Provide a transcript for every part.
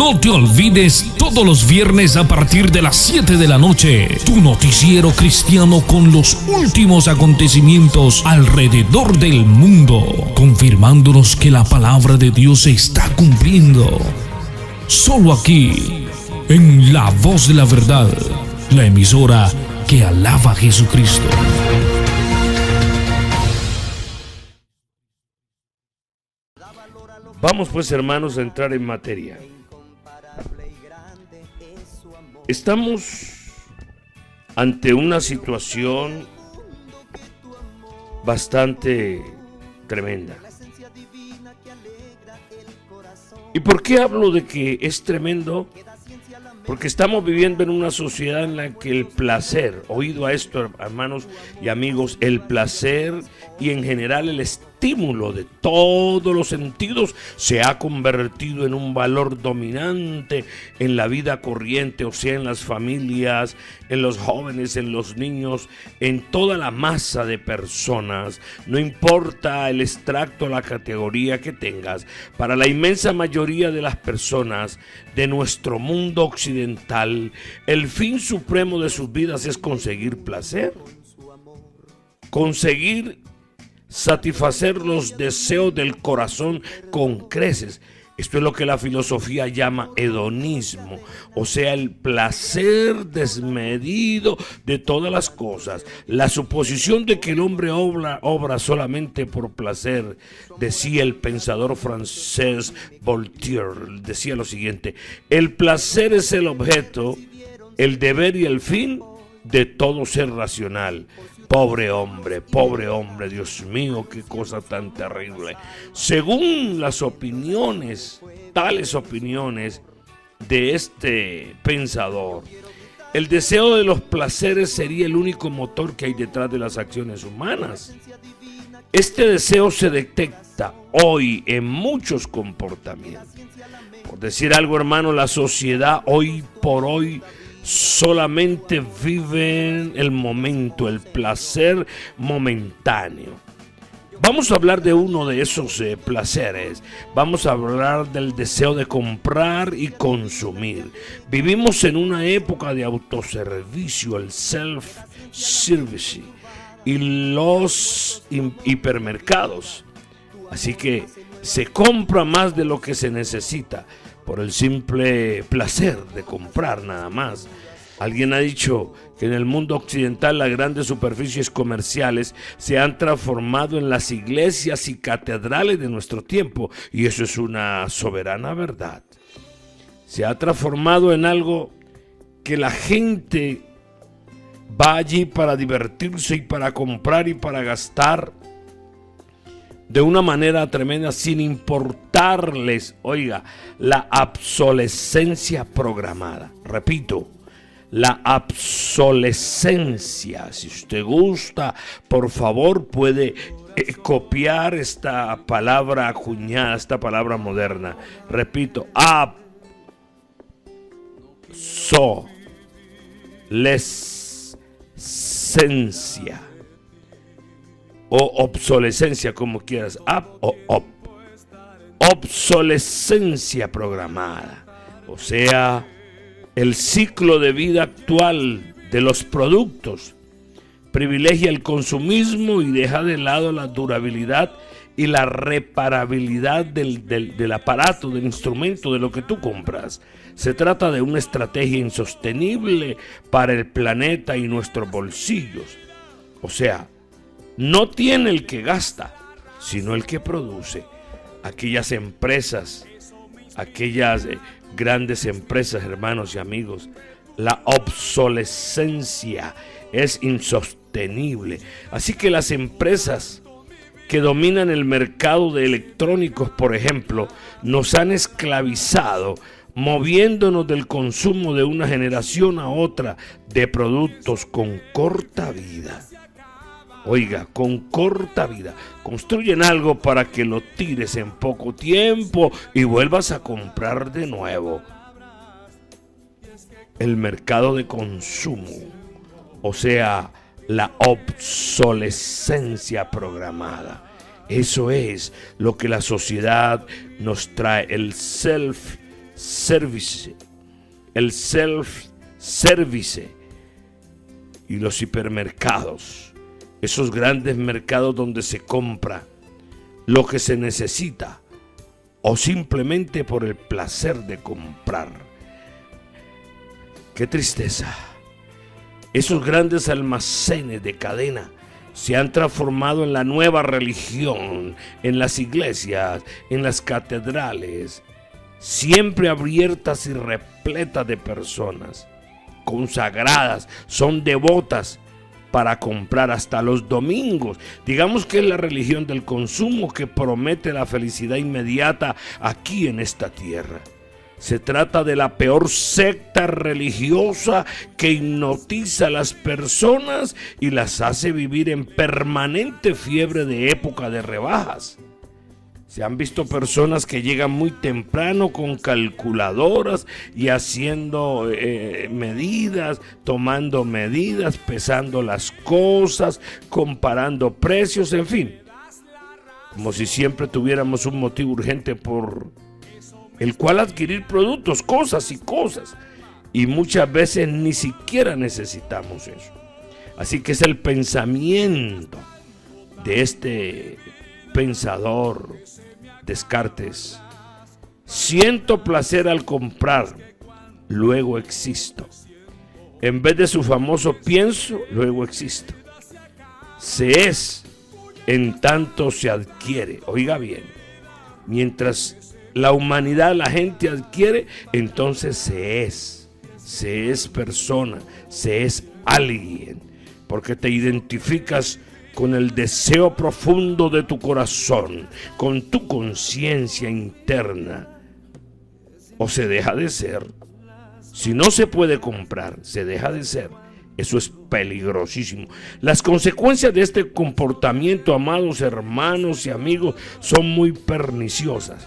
No te olvides, todos los viernes a partir de las 7 de la noche, tu noticiero cristiano con los últimos acontecimientos alrededor del mundo, confirmándonos que la palabra de Dios se está cumpliendo. Solo aquí, en La Voz de la Verdad, la emisora que alaba a Jesucristo. Vamos pues, hermanos, a entrar en materia. Estamos ante una situación bastante tremenda. ¿Y por qué hablo de que es tremendo? Porque estamos viviendo en una sociedad en la que el placer, oído a esto, hermanos y amigos, el placer y en general el estímulo de todos los sentidos se ha convertido en un valor dominante en la vida corriente, o sea, en las familias, en los jóvenes, en los niños, en toda la masa de personas. No importa el extracto, la categoría que tengas, para la inmensa mayoría de las personas de nuestro mundo occidental, el fin supremo de sus vidas es conseguir placer, conseguir satisfacer los deseos del corazón con creces. Esto es lo que la filosofía llama hedonismo, o sea, el placer desmedido de todas las cosas. La suposición de que el hombre obra solamente por placer, decía el pensador francés Voltaire, decía lo siguiente: el placer es el objeto, el deber y el fin de todo ser racional. Pobre hombre, Dios mío, qué cosa tan terrible. Según las opiniones, tales opiniones de este pensador, el deseo de los placeres sería el único motor que hay detrás de las acciones humanas. Este deseo se detecta hoy en muchos comportamientos. Por decir algo, hermano, la sociedad hoy por hoy solamente viven el momento, el placer momentáneo. Vamos a hablar de uno de esos placeres. Vamos a hablar del deseo de comprar y consumir. Vivimos en una época de autoservicio, el self-service y los hipermercados. Así que se compra más de lo que se necesita, por el simple placer de comprar nada más. Alguien ha dicho que en el mundo occidental las grandes superficies comerciales se han transformado en las iglesias y catedrales de nuestro tiempo, y eso es una soberana verdad. Se ha transformado en algo que la gente va allí para divertirse y para comprar y para gastar de una manera tremenda, sin importarles, oiga, la obsolescencia programada. Repito, la obsolescencia. Si usted gusta, por favor, puede copiar esta palabra acuñada, esta palabra moderna. Repito, obsolescencia. O obsolescencia, como quieras. Obsolescencia programada. O sea, el ciclo de vida actual de los productos privilegia el consumismo y deja de lado la durabilidad y la reparabilidad del aparato, del instrumento, de lo que tú compras. Se trata de una estrategia insostenible para el planeta y nuestros bolsillos. O sea, no tiene el que gasta, sino el que produce. Aquellas empresas, aquellas grandes empresas, hermanos y amigos, la obsolescencia es insostenible. Así que las empresas que dominan el mercado de electrónicos, por ejemplo, nos han esclavizado, moviéndonos del consumo de una generación a otra de productos con corta vida. Oiga, con corta vida. Construyen algo para que lo tires en poco tiempo y vuelvas a comprar de nuevo. El mercado de consumo, o sea, la obsolescencia programada. Eso es lo que la sociedad nos trae, el self service, el self-service y los hipermercados, esos grandes mercados donde se compra lo que se necesita o simplemente por el placer de comprar. ¡Qué tristeza! Esos grandes almacenes de cadena se han transformado en la nueva religión, en las iglesias, en las catedrales, siempre abiertas y repletas de personas consagradas, son devotas para comprar hasta los domingos. Digamos que es la religión del consumo que promete la felicidad inmediata aquí en esta tierra. Se trata de la peor secta religiosa que hipnotiza a las personas y las hace vivir en permanente fiebre de época de rebajas. Se han visto personas que llegan muy temprano con calculadoras y haciendo medidas, tomando medidas, pesando las cosas, comparando precios, en fin. Como si siempre tuviéramos un motivo urgente por el cual adquirir productos, cosas y cosas. Y muchas veces ni siquiera necesitamos eso. Así que es el pensamiento de este pensador Descartes. Siento placer al comprar, luego existo. En vez de su famoso pienso, luego existo. Se es, en tanto se adquiere. Oiga bien, mientras la humanidad, la gente adquiere, entonces se es persona, se es alguien, porque te identificas con el deseo profundo de tu corazón, con tu conciencia interna. O se deja de ser. Si no se puede comprar, se deja de ser. Eso es peligrosísimo. Las consecuencias de este comportamiento, amados hermanos y amigos, son muy perniciosas.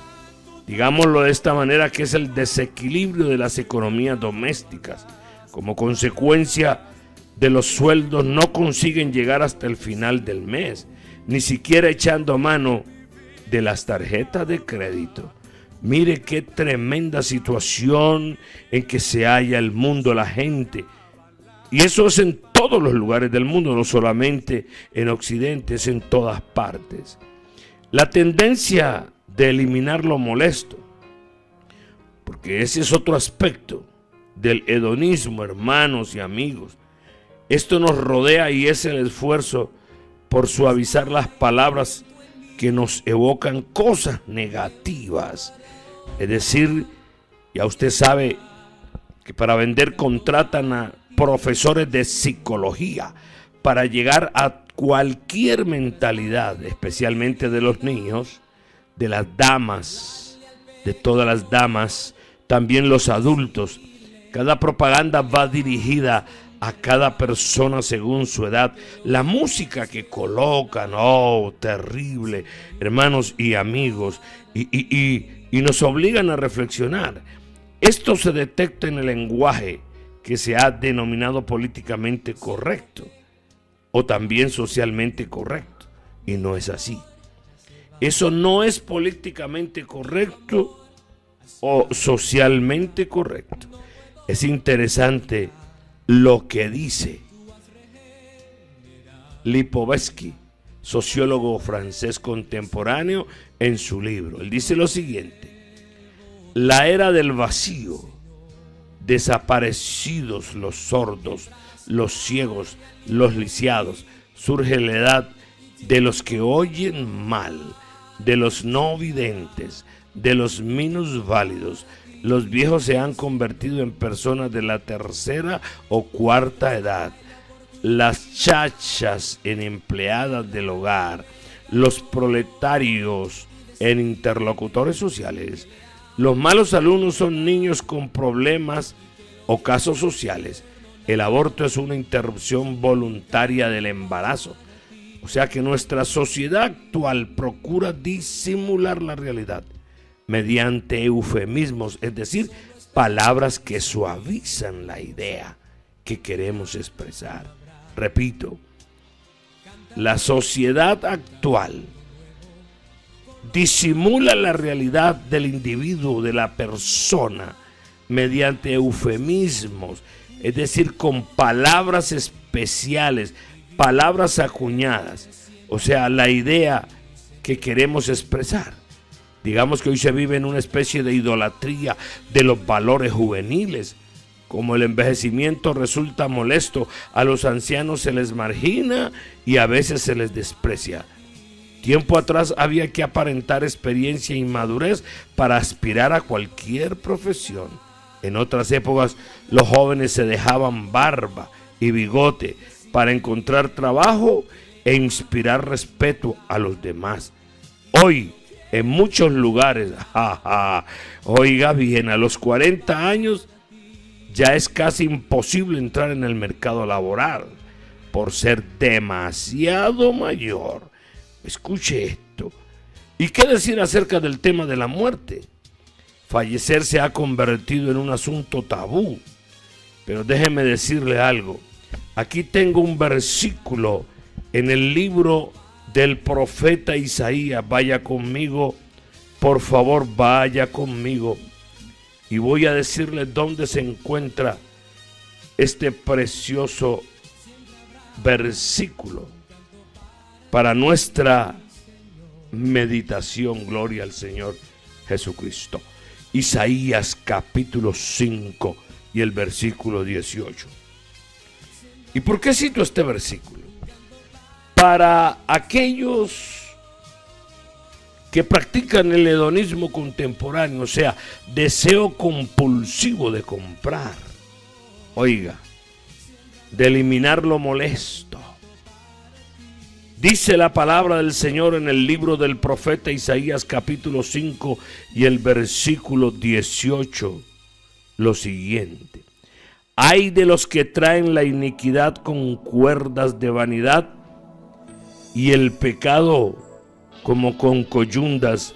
Digámoslo de esta manera, que es el desequilibrio de las economías domésticas. Como consecuencia de los sueldos no consiguen llegar hasta el final del mes, ni siquiera echando mano de las tarjetas de crédito. Mire qué tremenda situación en que se halla el mundo, la gente. Y eso es en todos los lugares del mundo, no solamente en Occidente, es en todas partes. La tendencia de eliminar lo molesto, porque ese es otro aspecto del hedonismo, hermanos y amigos. Esto nos rodea y es el esfuerzo por suavizar las palabras que nos evocan cosas negativas. Es decir, ya usted sabe que para vender contratan a profesores de psicología para llegar a cualquier mentalidad, especialmente de los niños, de las damas, de todas las damas, también los adultos. Cada propaganda va dirigida a cada persona según su edad. La música que colocan, oh, terrible, hermanos y amigos, y nos obligan a reflexionar. Esto se detecta en el lenguaje que se ha denominado políticamente correcto o también socialmente correcto, y no es así. Eso no es políticamente correcto o socialmente correcto. Es interesante lo que dice Lipovetsky, sociólogo francés contemporáneo, en su libro. Él dice lo siguiente: la era del vacío, desaparecidos los sordos, los ciegos, los lisiados, surge la edad de los que oyen mal, de los no videntes, de los minusválidos. Los viejos se han convertido en personas de la tercera o cuarta edad, las chachas en empleadas del hogar, los proletarios en interlocutores sociales. Los malos alumnos son niños con problemas o casos sociales. El aborto es una interrupción voluntaria del embarazo. O sea que nuestra sociedad actual procura disimular la realidad mediante eufemismos, es decir, palabras que suavizan la idea que queremos expresar. Repito, la sociedad actual disimula la realidad del individuo, de la persona, mediante eufemismos, es decir, con palabras especiales, palabras acuñadas, o sea, la idea que queremos expresar. Digamos que hoy se vive en una especie de idolatría de los valores juveniles. Como el envejecimiento resulta molesto, a los ancianos se les margina y a veces se les desprecia. Tiempo atrás había que aparentar experiencia y madurez para aspirar a cualquier profesión. En otras épocas los jóvenes se dejaban barba y bigote para encontrar trabajo e inspirar respeto a los demás. Hoy, en muchos lugares, oiga bien, a los 40 años ya es casi imposible entrar en el mercado laboral por ser demasiado mayor. Escuche esto. ¿Y qué decir acerca del tema de la muerte? Fallecer se ha convertido en un asunto tabú. Pero déjeme decirle algo. Aquí tengo un versículo en el libro del profeta Isaías. Vaya conmigo, por favor, vaya conmigo. Y voy a decirle dónde se encuentra este precioso versículo para nuestra meditación. Gloria al Señor Jesucristo. Isaías capítulo 5 y el versículo 18. ¿Y por qué cito este versículo? Para aquellos que practican el hedonismo contemporáneo, o sea, deseo compulsivo de comprar, oiga, de eliminar lo molesto. Dice la palabra del Señor en el libro del profeta Isaías capítulo 5 y el versículo 18 lo siguiente: ay de los que traen la iniquidad con cuerdas de vanidad y el pecado como con coyundas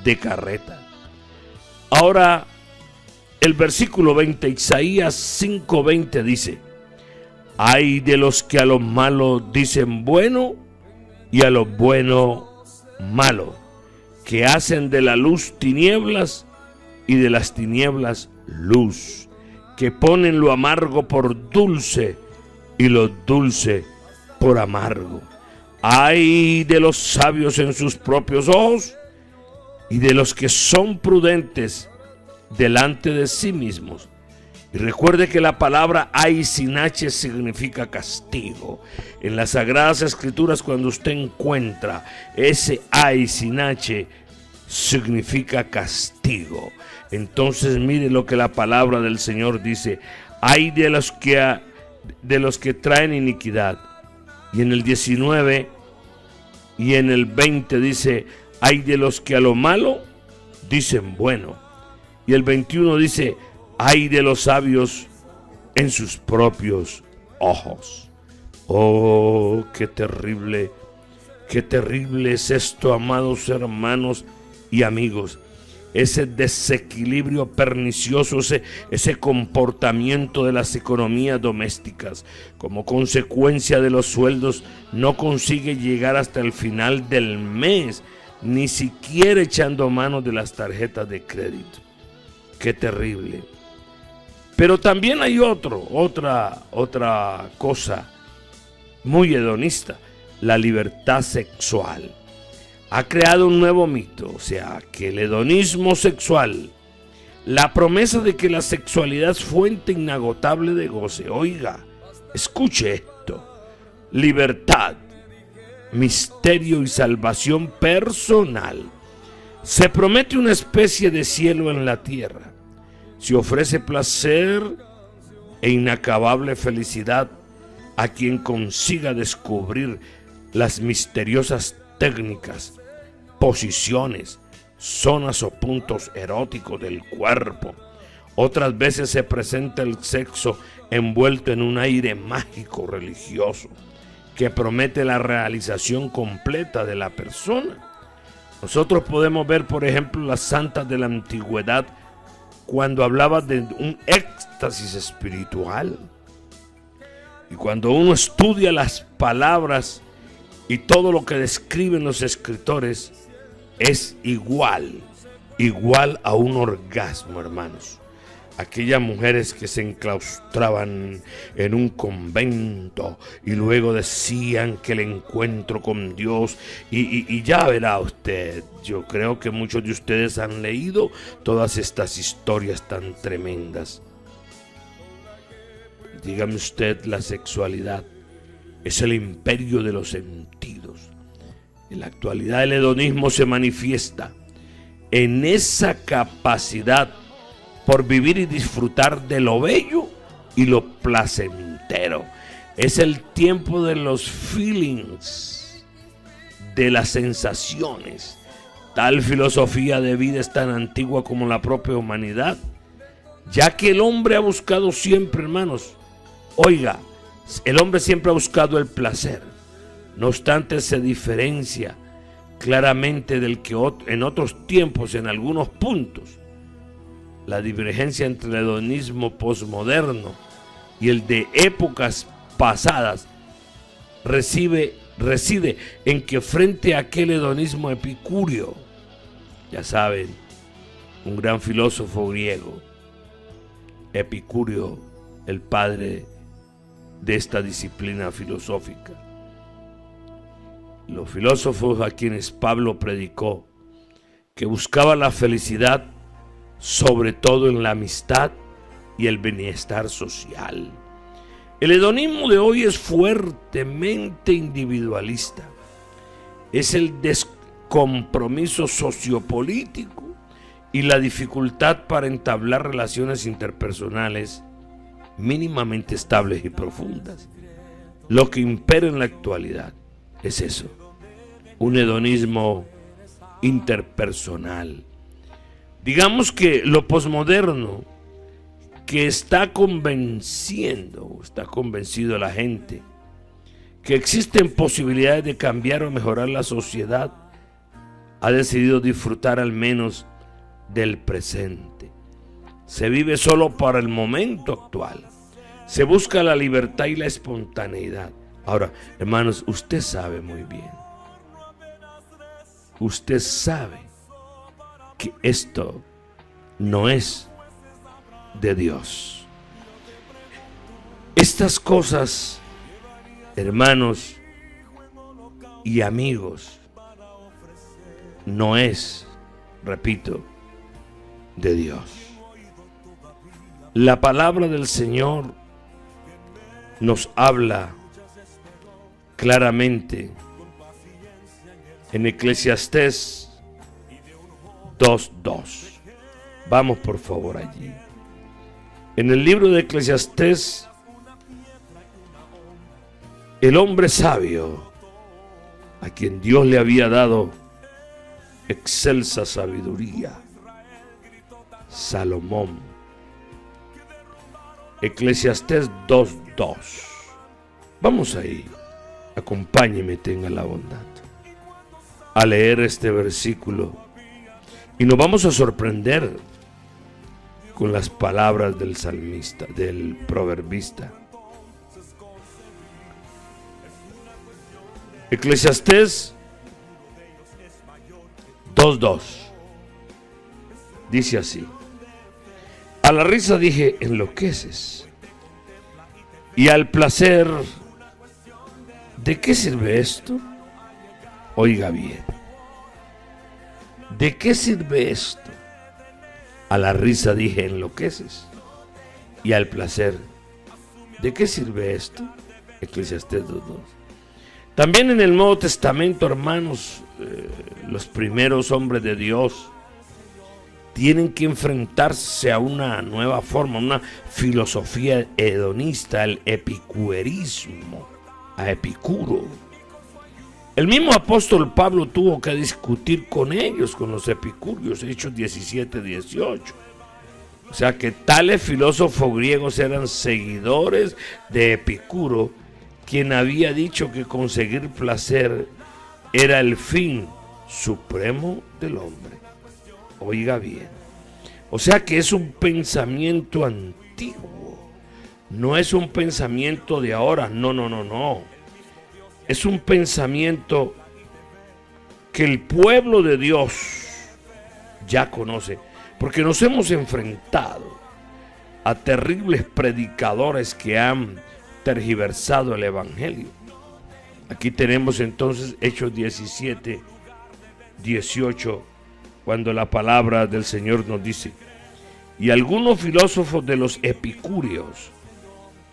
de carreta. Ahora el versículo 20, Isaías 5:20 dice: ay de los que a lo malo dicen bueno y a lo bueno malo, que hacen de la luz tinieblas y de las tinieblas luz, que ponen lo amargo por dulce y lo dulce por amargo. Ay de los sabios en sus propios ojos y de los que son prudentes delante de sí mismos. Y recuerde que la palabra ay sin H significa castigo. En las Sagradas Escrituras, cuando usted encuentra ese ay sin H, significa castigo. Entonces mire lo que la palabra del Señor dice: ay de los que traen iniquidad. Y en el 19 y en el 20 dice: ay de los que a lo malo dicen bueno. Y el 21 dice: ay de los sabios en sus propios ojos. Oh, qué terrible es esto, amados hermanos y amigos. Ese desequilibrio pernicioso, ese comportamiento de las economías domésticas, como consecuencia de los sueldos, no consigue llegar hasta el final del mes, ni siquiera echando mano de las tarjetas de crédito. Qué terrible. Pero también hay otra cosa muy hedonista: la libertad sexual. Ha creado un nuevo mito, o sea, que el hedonismo sexual, la promesa de que la sexualidad es fuente inagotable de goce. Oiga, escuche esto: libertad, misterio y salvación personal. Se promete una especie de cielo en la tierra. Se ofrece placer e inacabable felicidad a quien consiga descubrir las misteriosas técnicas, posiciones, zonas o puntos eróticos del cuerpo. Otras veces se presenta el sexo envuelto en un aire mágico religioso que promete la realización completa de la persona. Nosotros podemos ver, por ejemplo, las santas de la antigüedad cuando hablaba de un éxtasis espiritual. Y cuando uno estudia las palabras y todo lo que describen los escritores, es igual a un orgasmo, hermanos. Aquellas mujeres que se enclaustraban en un convento y luego decían que el encuentro con Dios, y ya verá usted, yo creo que muchos de ustedes han leído todas estas historias tan tremendas. Dígame usted, la sexualidad es el imperio de los sentidos. En la actualidad el hedonismo se manifiesta en esa capacidad por vivir y disfrutar de lo bello y lo placentero. Es el tiempo de los feelings, de las sensaciones. Tal filosofía de vida es tan antigua como la propia humanidad, ya que el hombre ha buscado siempre, hermanos, oiga, el hombre siempre ha buscado el placer. No obstante, se diferencia claramente del que en otros tiempos, en algunos puntos, la divergencia entre el hedonismo posmoderno y el de épocas pasadas reside en que frente a aquel hedonismo epicúreo, ya saben, un gran filósofo griego, Epicúreo, el padre de esta disciplina filosófica. Los filósofos a quienes Pablo predicó, que buscaban la felicidad sobre todo en la amistad y el bienestar social. El hedonismo de hoy es fuertemente individualista. Es el descompromiso sociopolítico y la dificultad para entablar relaciones interpersonales mínimamente estables y profundas. Lo que impera en la actualidad es eso, un hedonismo interpersonal. Digamos que lo posmoderno que está convencido a la gente que existen posibilidades de cambiar o mejorar la sociedad, ha decidido disfrutar al menos del presente. Se vive solo para el momento actual. Se busca la libertad y la espontaneidad. Ahora, hermanos, usted sabe muy bien. Usted sabe que esto no es de Dios. Estas cosas, hermanos y amigos, no es, repito, de Dios. La palabra del Señor nos habla claramente en Eclesiastés 2:2. Vamos por favor allí. En el libro de Eclesiastés, el hombre sabio, a quien Dios le había dado excelsa sabiduría, Salomón. Eclesiastés 2:2. Vamos ahí. Acompáñeme, tenga la bondad, a leer este versículo. Y nos vamos a sorprender con las palabras del salmista, del proverbista. Eclesiastés 2:2. Dice así: a la risa dije, enloqueces, y al placer, ¿de qué sirve esto? Oiga bien. ¿De qué sirve esto? A la risa dije, enloqueces, y al placer, ¿de qué sirve esto? Eclesiastés 2:2. También en el Nuevo Testamento, hermanos, los primeros hombres de Dios tienen que enfrentarse a una nueva forma, una filosofía hedonista, el epicureísmo, a Epicuro. El mismo apóstol Pablo tuvo que discutir con ellos, con los epicúreos, Hechos 17:18. O sea que tales filósofos griegos eran seguidores de Epicuro, quien había dicho que conseguir placer era el fin supremo del hombre. Oiga bien. O sea que es un pensamiento antiguo. No es un pensamiento de ahora. No. Es un pensamiento que el pueblo de Dios ya conoce, porque nos hemos enfrentado a terribles predicadores que han tergiversado el evangelio. Aquí tenemos entonces Hechos 17, 18, cuando la palabra del Señor nos dice: y algunos filósofos de los epicúreos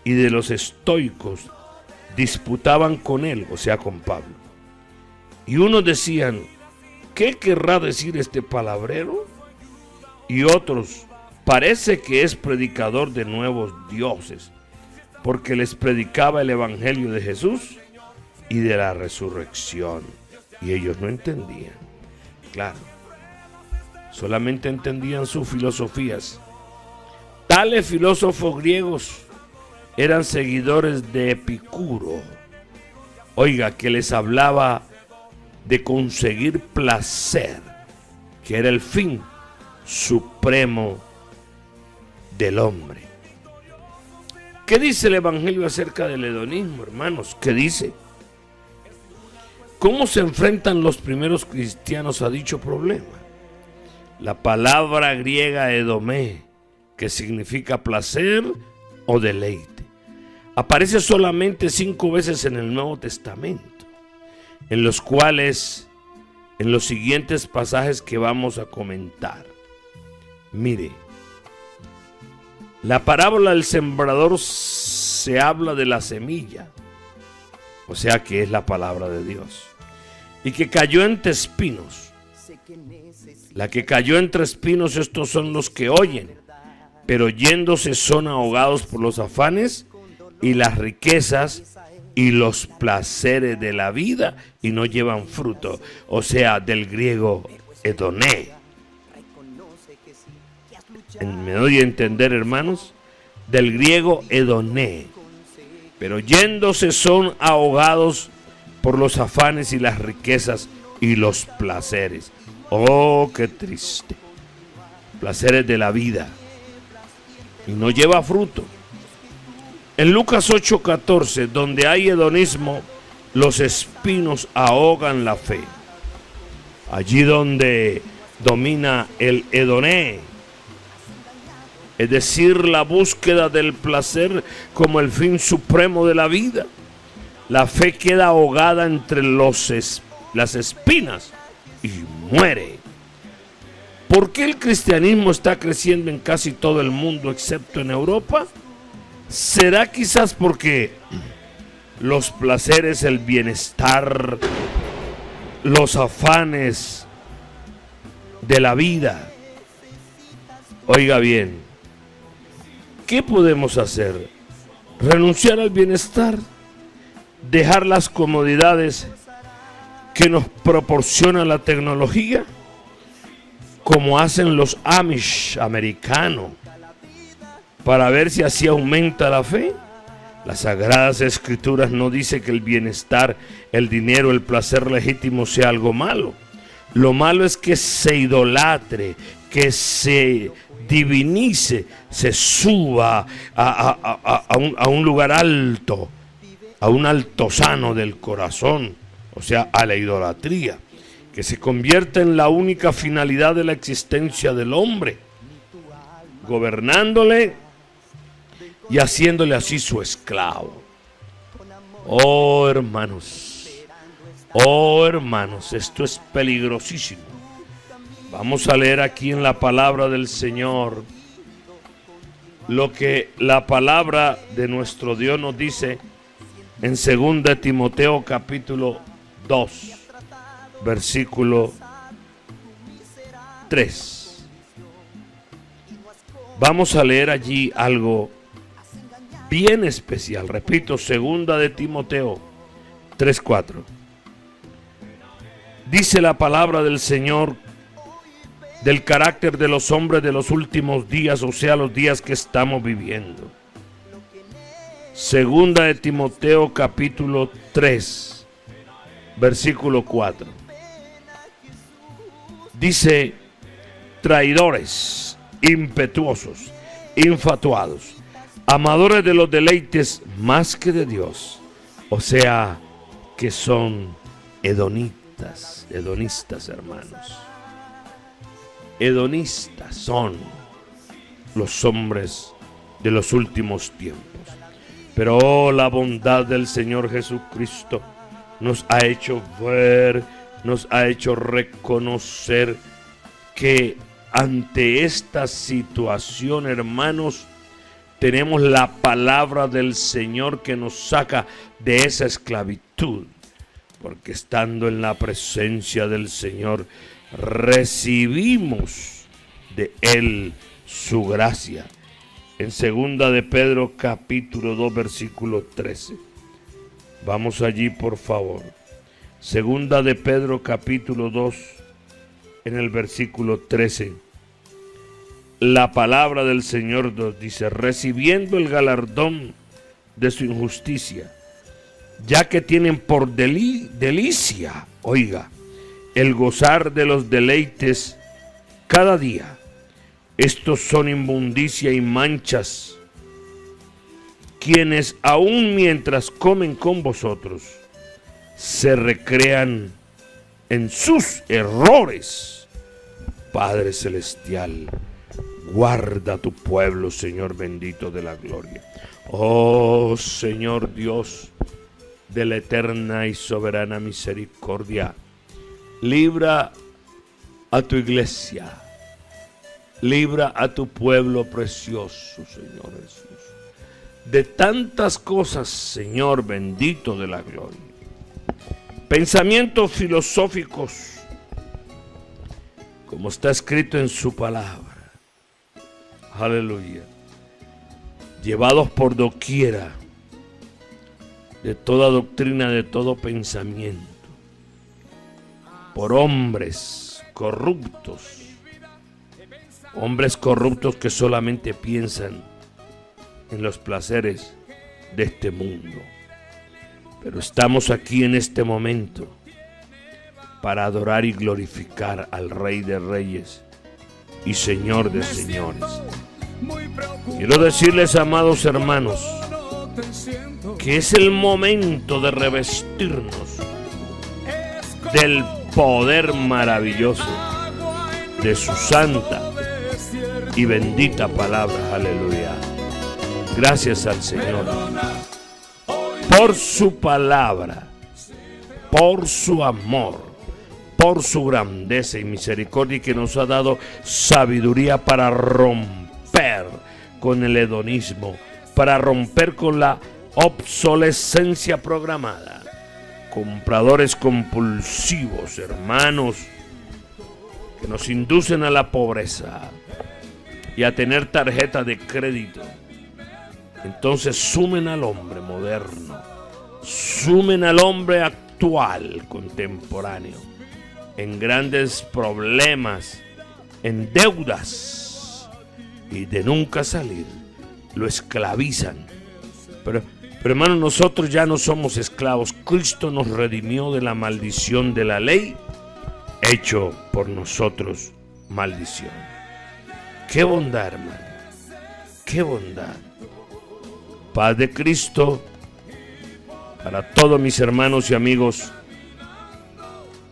y de los estoicos disputaban con él, o sea, con Pablo. Y unos decían: ¿qué querrá decir este palabrero? Y otros: parece que es predicador de nuevos dioses, porque les predicaba el evangelio de Jesús y de la resurrección. Y ellos no entendían. Claro, solamente entendían sus filosofías. Tales filósofos griegos eran seguidores de Epicuro. Oiga, que les hablaba de conseguir placer, que era el fin supremo del hombre. ¿Qué dice el evangelio acerca del hedonismo, hermanos? ¿Qué dice? ¿Cómo se enfrentan los primeros cristianos a dicho problema? La palabra griega edomé, que significa placer o deleite, aparece solamente 5 veces en el Nuevo Testamento, en los cuales, en los siguientes pasajes que vamos a comentar. Mire, la parábola del sembrador se habla de la semilla, o sea que es la palabra de Dios, y que cayó entre espinos. La que cayó entre espinos, estos son los que oyen, pero yéndose son ahogados por los afanes y las riquezas y los placeres de la vida, y no llevan fruto, o sea, del griego edoné. Me doy a entender, hermanos, del griego edoné. Pero yéndose son ahogados por los afanes y las riquezas y los placeres. Oh, qué triste. Placeres de la vida. Y no lleva fruto. En Lucas 8:14, donde hay hedonismo, los espinos ahogan la fe. Allí donde domina el hedoné, es decir, la búsqueda del placer como el fin supremo de la vida, la fe queda ahogada entre las espinas y muere. ¿Por qué el cristianismo está creciendo en casi todo el mundo excepto en Europa? ¿Será quizás porque los placeres, el bienestar, los afanes de la vida? Oiga bien, ¿qué podemos hacer? ¿Renunciar al bienestar? ¿Dejar las comodidades que nos proporciona la tecnología? Como hacen los Amish americanos, para ver si así aumenta la fe. Las Sagradas Escrituras no dice que el bienestar, el dinero, el placer legítimo sea algo malo. Lo malo es que se idolatre, que se divinice, se suba a un lugar alto, a un altozano del corazón, o sea, a la idolatría, que se convierte en la única finalidad de la existencia del hombre, gobernándole y haciéndole así su esclavo. Oh hermanos, esto es peligrosísimo. Vamos a leer aquí en la palabra del Señor lo que la palabra de nuestro Dios nos dice en 2 Timoteo capítulo 2, versículo 3. Vamos a leer allí algo bien especial. Repito, 2 Timoteo 3:4. Dice la palabra del Señor del carácter de los hombres de los últimos días, o sea, los días que estamos viviendo. 2 Timoteo capítulo 3, versículo 4. Dice: traidores, impetuosos, infatuados, amadores de los deleites más que de Dios, o sea, que son hedonitas. hedonistas, hermanos. Hedonistas son los hombres de los últimos tiempos. Pero la bondad del Señor Jesucristo nos ha hecho ver, nos ha hecho reconocer que ante esta situación, hermanos, tenemos la palabra del Señor que nos saca de esa esclavitud. Porque estando en la presencia del Señor, recibimos de Él su gracia. En 2 de Pedro capítulo 2 versículo 13. Vamos allí, por favor. 2 de Pedro capítulo 2 en el versículo 13. La palabra del Señor nos dice: recibiendo el galardón de su injusticia, ya que tienen por delicia, oiga, el gozar de los deleites cada día. Estos son inmundicia y manchas, quienes aun mientras comen con vosotros, se recrean en sus errores. Padre celestial, guarda tu pueblo, Señor bendito de la gloria. Oh Señor Dios de la eterna y soberana misericordia, libra a tu iglesia, libra a tu pueblo precioso, Señor Jesús, de tantas cosas, Señor bendito de la gloria. Pensamientos filosóficos, como está escrito en su palabra, aleluya, llevados por doquiera de toda doctrina, de todo pensamiento, por hombres corruptos que solamente piensan en los placeres de este mundo. Pero estamos aquí en este momento para adorar y glorificar al Rey de Reyes y Señor de Señores. Quiero decirles, amados hermanos, que es el momento de revestirnos del poder maravilloso de su santa y bendita palabra. Aleluya. Gracias al Señor por su palabra, por su amor, por su grandeza y misericordia, y que nos ha dado sabiduría para romper con el hedonismo, para romper con la obsolescencia programada. Compradores compulsivos, hermanos, que nos inducen a la pobreza y a tener tarjeta de crédito. Entonces sumen al hombre moderno, sumen al hombre actual, contemporáneo, en grandes problemas, en deudas, y de nunca salir, lo esclavizan. Pero hermanos, nosotros ya no somos esclavos. Cristo nos redimió de la maldición de la ley, hecho por nosotros maldición. ¡Qué bondad, hermano! ¡Qué bondad! Paz de Cristo para todos mis hermanos y amigos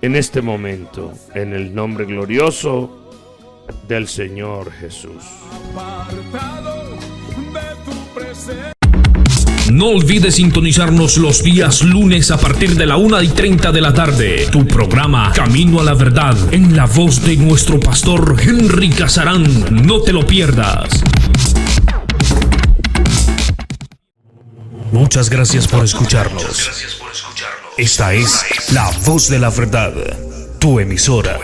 en este momento, en el nombre glorioso del Señor Jesús. No olvides sintonizarnos los días lunes a partir de la 1:30 de la tarde. Tu programa Camino a la Verdad, en la voz de nuestro pastor Henry Casarán. No te lo pierdas. Muchas gracias por escucharnos. Esta es La Voz de la Verdad, tu emisora.